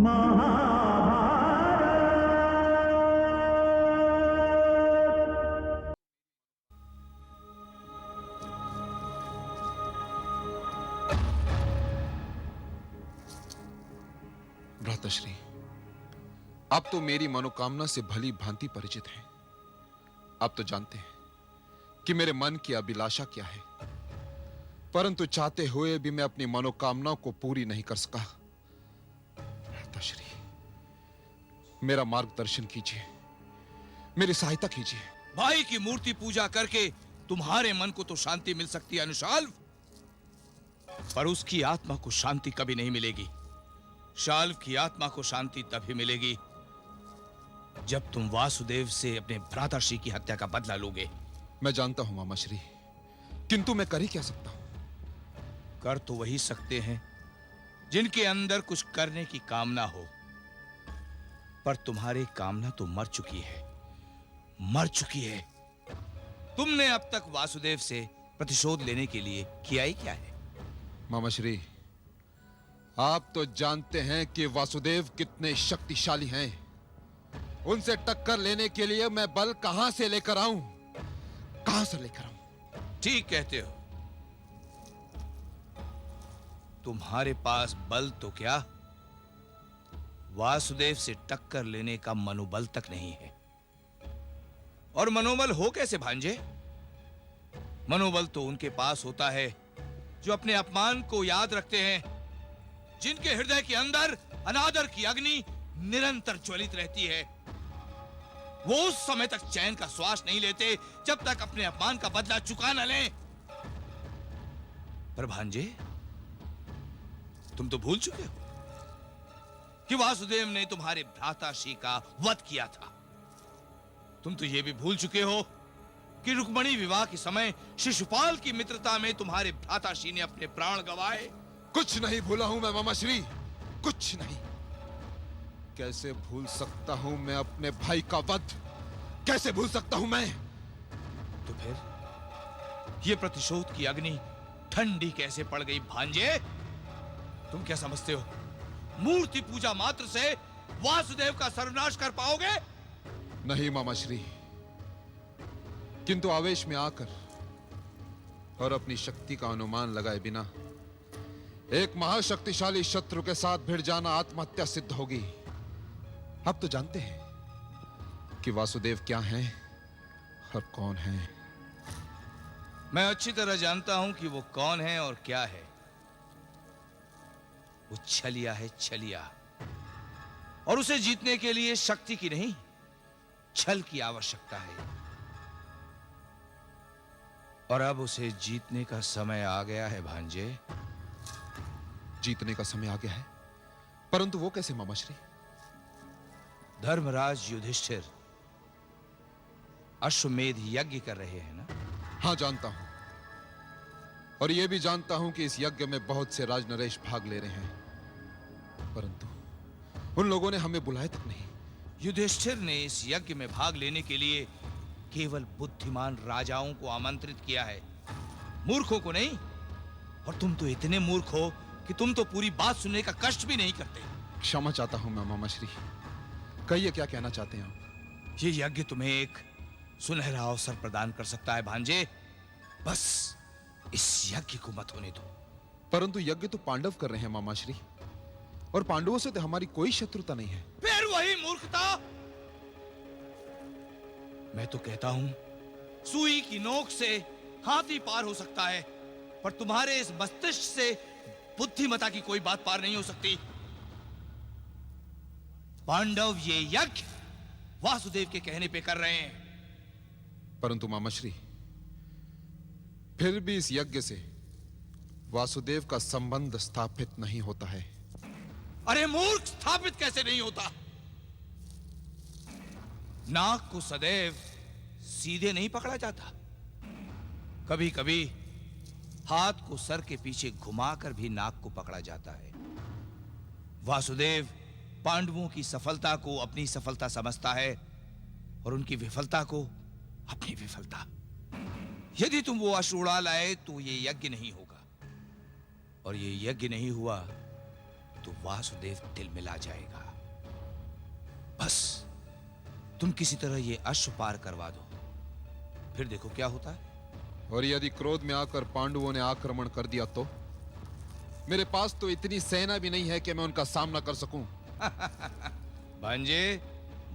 भ्राताश्री, आप तो मेरी मनोकामना से भली भांति परिचित हैं। आप तो जानते हैं कि मेरे मन की अभिलाषा क्या है, परंतु चाहते हुए भी मैं अपनी मनोकामना को पूरी नहीं कर सका। भ्राताश्री, मेरा मार्गदर्शन कीजिए, मेरी सहायता कीजिए। भाई की मूर्ति पूजा करके तुम्हारे मन को तो शांति मिल सकती है अनुशाल्व, पर उसकी आत्मा को शांति कभी नहीं मिलेगी। शाल्व की आत्मा को शांति तभी मिलेगी जब तुम वासुदेव से अपने भ्राताश्री की हत्या का बदला लोगे। मैं जानता हूं मामाश्री, किंतु मैं कर ही क्या सकता हूं? कर तो वही सकते हैं जिनके अंदर कुछ करने की कामना हो, पर तुम्हारी कामना तो मर चुकी है, मर चुकी है। तुमने अब तक वासुदेव से प्रतिशोध लेने के लिए किया ही क्या है? मामाश्री, आप तो जानते हैं कि वासुदेव कितने शक्तिशाली हैं। उनसे टक्कर लेने के लिए मैं बल कहां से लेकर आऊं? कहां से लेकर आऊं? ठीक कहते हो, तुम्हारे पास बल तो क्या, वासुदेव से टक्कर लेने का मनोबल तक नहीं है। और मनोबल हो कैसे भांजे? मनोबल तो उनके पास होता है जो अपने अपमान को याद रखते हैं, जिनके हृदय के अंदर अनादर की अग्नि निरंतर ज्वलित रहती है। वो उस समय तक चैन का श्वास नहीं लेते जब तक अपने अपमान का बदला चुका न लें। पर भांजे, तुम तो भूल चुके हो कि वासुदेव ने तुम्हारे भ्राताश्री का वध किया था। तुम तो यह भी भूल चुके हो कि रुक्मणी विवाह के समय शिशुपाल की मित्रता में तुम्हारे भ्राताश्री ने अपने प्राण गंवाए। कुछ नहीं भूला हूं मैं मामाश्री, कुछ नहीं। कैसे भूल सकता हूं मैं अपने भाई का वध? कैसे भूल सकता हूं मैं? तो फिर यह प्रतिशोध की अग्नि ठंडी कैसे पड़ गई भांजे? तुम क्या समझते हो, मूर्ति पूजा मात्र से वासुदेव का सर्वनाश कर पाओगे? नहीं मामाश्री, किंतु आवेश में आकर और अपनी शक्ति का अनुमान लगाए बिना एक महाशक्तिशाली शत्रु के साथ भिड़ जाना आत्महत्या सिद्ध होगी। अब तो जानते हैं कि वासुदेव क्या हैं और कौन हैं। मैं अच्छी तरह जानता हूं कि वो कौन है और क्या है। वो छलिया है, छलिया। और उसे जीतने के लिए शक्ति की नहीं, छल की आवश्यकता है। और अब उसे जीतने का समय आ गया है भांजे। जीतने का समय आ गया है, परंतु वो कैसे मामाश्री? धर्मराज युधिष्ठिर अश्वमेध यज्ञ कर रहे हैं ना? हां, जानता हूं। और यह भी जानता हूं कि इस यज्ञ में बहुत से राजनरेश भाग ले रहे हैं, परंतु उन लोगों ने हमें बुलाया तक नहीं। युधिष्ठिर ने इस यज्ञ में भाग लेने के लिए केवल बुद्धिमान राजाओं को आमंत्रित किया है, मूर्खों को नहीं। और तुम तो इतने मूर्ख हो कि तुम तो पूरी बात सुनने का कष्ट भी नहीं करते। क्षमा चाहता हूं मैं मामाश्री, कहिए क्या कहना चाहते हैं आप? ये यज्ञ तुम्हें एक सुनहरा अवसर प्रदान कर सकता है भांजे, बस इस यज्ञ को मत होने दो। परंतु यज्ञ तो पांडव कर रहे हैं मामाश्री, और पांडवों से तो हमारी कोई शत्रुता नहीं है। फिर वही मूर्खता। मैं तो कहता हूं, सुई की नोक से हाथी पार हो सकता है, पर तुम्हारे इस मस्तिष्क से बुद्धिमता की कोई बात पार नहीं हो सकती। पांडव ये यज्ञ वासुदेव के कहने पे कर रहे हैं। परंतु मामाश्री, फिर भी इस यज्ञ से वासुदेव का संबंध स्थापित नहीं होता है। अरे मूर्ख, स्थापित कैसे नहीं होता? नाक को सदैव सीधे नहीं पकड़ा जाता। कभी कभी हाथ को सर के पीछे घुमाकर भी नाक को पकड़ा जाता है। वासुदेव पांडवों की सफलता को अपनी सफलता समझता है और उनकी विफलता को अपनी विफलता। यदि तुम वो अश्रुड़ा लाए तो ये यज्ञ नहीं होगा, और ये यज्ञ नहीं हुआ तो वासुदेव तिलमिला जाएगा। बस तुम किसी तरह ये अश्व पार करवा दो, फिर देखो क्या होता है। और यदि क्रोध में आकर पांडवों ने आक्रमण कर दिया तो? मेरे पास तो इतनी सेना भी नहीं है कि मैं उनका सामना कर सकूं। भांजे,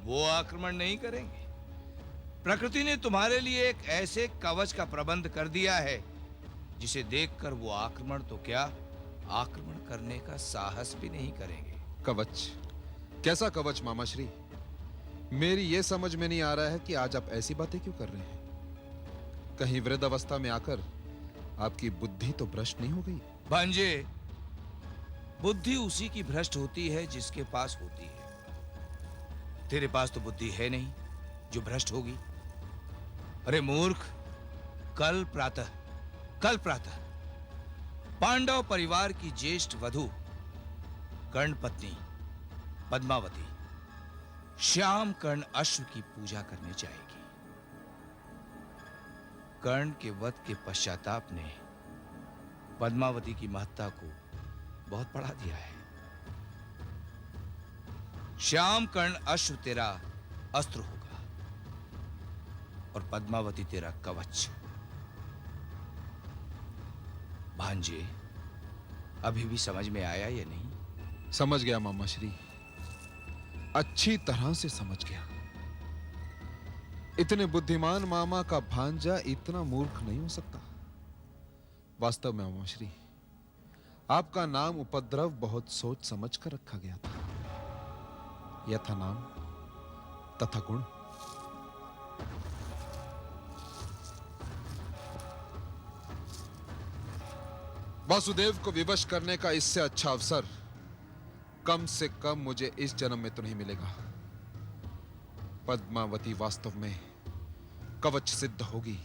वो आक्रमण नहीं करेंगे। प्रकृति ने तुम्हारे लिए एक ऐसे कवच का प्रबंध कर दिया है जिसे देखकर वो आक्रमण तो क्या, आक्रमण करने का साहस भी नहीं करेंगे। कवच? कैसा कवच मामाश्री? मेरी यह समझ में नहीं आ रहा है कि आज आप ऐसी बातें क्यों कर रहे हैं। कहीं वृद्ध अवस्था में आकर आपकी बुद्धि तो भ्रष्ट नहीं हो गई? भांजे, बुद्धि उसी की भ्रष्ट होती है जिसके पास होती है। तेरे पास तो बुद्धि है नहीं जो भ्रष्ट होगी। अरे मूर्ख, कल प्रातः पांडव परिवार की ज्येष्ठ वधु कर्ण पत्नी पद्मावती श्याम कर्ण अश्व की पूजा करने जाएगी। कर्ण के वध के पश्चाताप ने पद्मावती की महत्ता को बहुत बढ़ा दिया है। श्याम कर्ण अश्व तेरा अस्त्र होगा और पद्मावती तेरा कवच। भांजे, अभी भी समझ में आया या नहीं? समझ गया मामाश्री, अच्छी तरह से समझ गया। इतने बुद्धिमान मामा का भांजा इतना मूर्ख नहीं हो सकता। वास्तव में मामाश्री, आपका नाम उपद्रव बहुत सोच समझ कर रखा गया था। यथा नाम तथा गुण। वासुदेव को विवश करने का इससे अच्छा अवसर कम से कम मुझे इस जन्म में तो नहीं मिलेगा। पद्मावती वास्तव में कवच सिद्ध होगी।